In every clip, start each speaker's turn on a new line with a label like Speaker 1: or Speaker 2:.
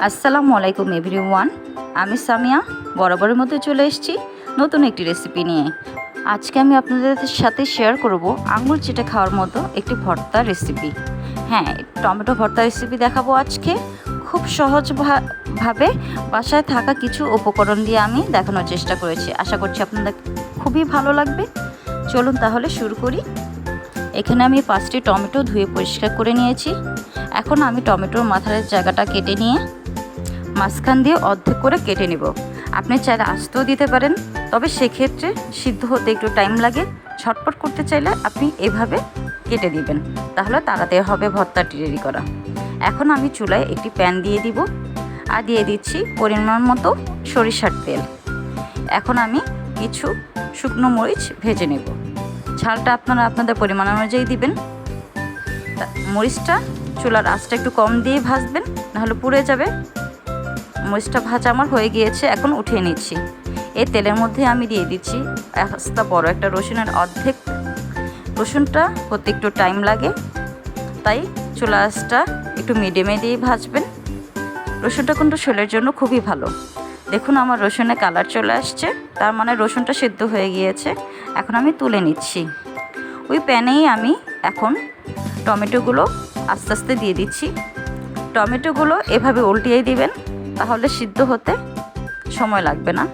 Speaker 1: আসসালামু আলাইকুম এভরিওয়ান, আমি সামিয়া বরাবরের মতো চলে এসেছি নতুন একটি রেসিপি নিয়ে। আজকে আমি আপনাদের সাথে শেয়ার করব আঙুল চেটে খাওয়ার মতো একটি ভর্তা রেসিপি। হ্যাঁ, টমেটো ভর্তা রেসিপি দেখাবো আজকে। খুব সহজভাবে বাসায় থাকা কিছু উপকরণ দিয়ে আমি দেখানোর চেষ্টা করেছি। আশা করছি আপনাদের খুবই ভালো লাগবে। চলুন তাহলে শুরু করি। এখানে আমি 5টি টমেটো ধুয়ে পরিষ্কার করে নিয়েছি। এখন আমি টমেটোর মাথার জায়গাটা কেটে নিয়ে মাঝখান দিয়ে অর্ধেক করে কেটে নেব। আপনি চাইলে আস্তেও দিতে পারেন, তবে সেক্ষেত্রে সিদ্ধ হতে একটু টাইম লাগে। ঝটপট করতে চাইলে আপনি এভাবে কেটে দিবেন, তাহলে তাড়াতাড়ি হবে ভর্তাটি রেডি করা। এখন আমি চুলায় একটি প্যান দিয়ে দিব আর দিয়ে দিচ্ছি পরিমাণ মতো সরিষার তেল। এখন আমি কিছু শুকনো মরিচ ভেজে নেব। ঝালটা আপনারা আপনাদের পরিমাণ অনুযায়ী দিবেন। মরিচটা চুলার আঁচটা একটু কম দিয়ে ভাজবেন, নাহলে পুড়ে যাবে। মরিচটা ভাজা আমার হয়ে গিয়েছে, এখন উঠিয়ে নিচ্ছি। এই তেলের মধ্যে আমি দিয়ে দিচ্ছি আস্তা বড় একটা রসুনের অর্ধেক। রসুনটা হতে একটু টাইম লাগে, তাই চুলা আঁচটা একটু মিডিয়ামে দিয়ে ভাজবেন। রসুনটা কিন্তু শরীরের জন্য খুবই ভালো। দেখুন আমার রসুনের কালার চলে আসছে, তার মানে রসুনটা সিদ্ধ হয়ে গিয়েছে। এখন আমি তুলে নিচ্ছি। ওই প্যানেই আমি এখন টমেটোগুলো আস্তে আস্তে দিয়ে দিচ্ছি। টমেটোগুলো এভাবে উল্টিয়ে দিবেন, তাহলে সিদ্ধ হতে সময় লাগবে না।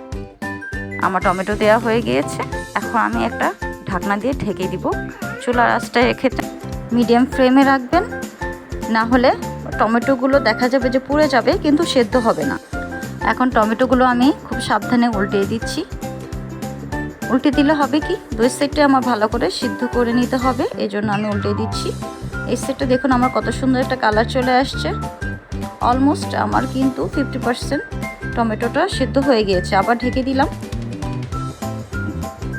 Speaker 1: আমার টমেটো দেওয়া হয়ে গিয়েছে। এখন আমি একটা ঢাকনা দিয়ে ঢেকে দিব। চুলার আঁচটা এক্ষেত্রে মিডিয়াম ফ্লেমে রাখবেন, না হলে টমেটোগুলো দেখা যাবে যে পুড়ে যাবে, কিন্তু সেদ্ধ হবে না। এখন টমেটোগুলো আমি খুব সাবধানে উল্টিয়ে দিচ্ছি। উল্টে দিলে হবে কি, দুই সাইডে আমার ভালো করে সিদ্ধ করে নিতে হবে, এই জন্য আমি উল্টে দিচ্ছি। এই সাইডটা দেখুন আমার কত সুন্দর একটা কালার চলে আসছে। অলমোস্ট আমার কিন্তু 50% টমেটোটা সিদ্ধ হয়ে গিয়েছে। আবার ঢেকে দিলাম।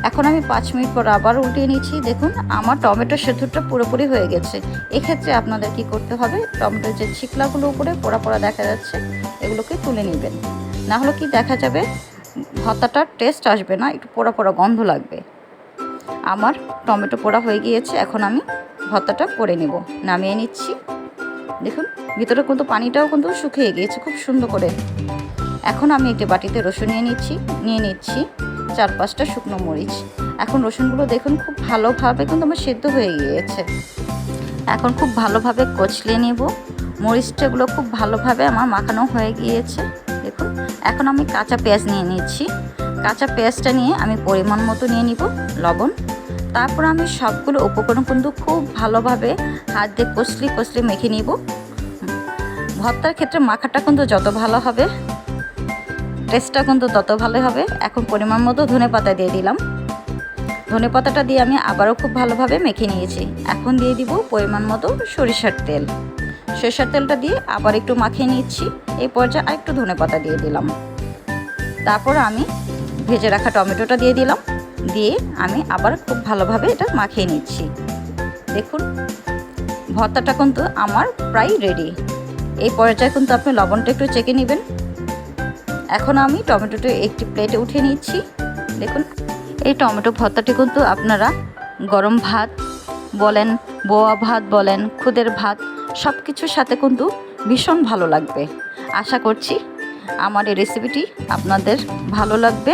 Speaker 1: এখন আমি 5 মিনিট পর আবার উল্টিয়ে নিচ্ছি। দেখুন আমার টমেটো সিদ্ধটা পুরোপুরি হয়ে গেছে। এক্ষেত্রে আপনাদের কি করতে হবে, টমেটোর যে ছিকলাগুলো উপরে পোড়া পোড়া দেখা যাচ্ছে, এগুলোকে তুলে নেবেন। না হলে কি দেখা যাবে ভর্তাটার টেস্ট আসবে না, একটু পোড়া পোড়া গন্ধ লাগবে। আমার টমেটো পোড়া হয়ে গিয়েছে। এখন আমি ভর্তাটা করে নেব। নামিয়ে নিচ্ছি। দেখুন ভিতরে কিন্তু পানিটাও কিন্তু শুকিয়ে গিয়েছে খুব সুন্দর করে। এখন আমি একটি বাটিতে রসুন নিয়ে নিচ্ছি 4-5টা শুকনো মরিচ। এখন রসুনগুলো দেখুন খুব ভালোভাবে কিন্তু আমার সেদ্ধ হয়ে গিয়েছে। এখন খুব ভালোভাবে কচলিয়ে নেব। মরিচটাগুলো খুব ভালোভাবে আমার মাখানো হয়ে গিয়েছে। দেখুন এখন আমি কাঁচা পেঁয়াজ নিয়ে নিচ্ছি। কাঁচা পেঁয়াজটা নিয়ে আমি পরিমাণ মতো নিয়ে নিব লবণ। তারপর আমি সবগুলো উপকরণ কিন্তু খুব ভালোভাবে হাত দিয়ে কষলি মেখে নিব। ভর্তার ক্ষেত্রে মাখাটা কিন্তু যত ভালো হবে, টেস্টটা কিন্তু তত ভালো হবে। এখন পরিমাণ মতো ধনেপাতা দিয়ে দিলাম। ধনেপাতাটা দিয়ে আমি আবারও খুব ভালোভাবে মেখে নিয়েছি। এখন দিয়ে দিব পরিমাণ মতো সরিষার তেল। সরিষার তেলটা দিয়ে আবার একটু মাখিয়ে নিচ্ছি। এই পর্যায়ে আরেকটু ধনেপাতা দিয়ে দিলাম। তারপর আমি ভেজে রাখা টমেটোটা দিয়ে দিলাম। দিয়ে আমি আবার খুব ভালোভাবে এটা মাখিয়ে নিচ্ছি। দেখুন ভর্তাটা কিন্তু আমার প্রায় রেডি। এই পর্যায়ে কিন্তু আপনি লবণটা একটু চেখে নেবেন। এখন আমি টমেটোটা একটি প্লেটে উঠিয়ে নিচ্ছি। দেখুন এই টমেটো ভর্তাটি কিন্তু আপনারা গরম ভাত বলেন, বোয়া ভাত বলেন, খুদের ভাত, সব কিছুর সাথে কিন্তু ভীষণ ভালো লাগবে। আশা করছি আমার এই রেসিপিটি আপনাদের ভালো লাগবে।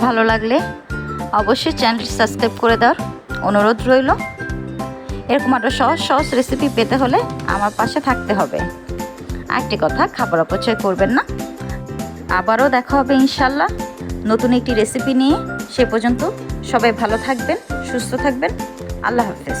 Speaker 1: ভালো লাগলে অবশ্যই চ্যানেলটি সাবস্ক্রাইব করে দেওয়ার অনুরোধ রইল। এরকম একটা সহজ রেসিপি পেতে হলে আমার পাশে থাকতে হবে। আরেকটি কথা, খাবার অপচয় করবেন না। আবারও দেখা হবে ইনশাল্লাহ নতুন একটি রেসিপি নিয়ে। সে পর্যন্ত সবাই ভালো থাকবেন, সুস্থ থাকবেন। আল্লাহ হাফেজ।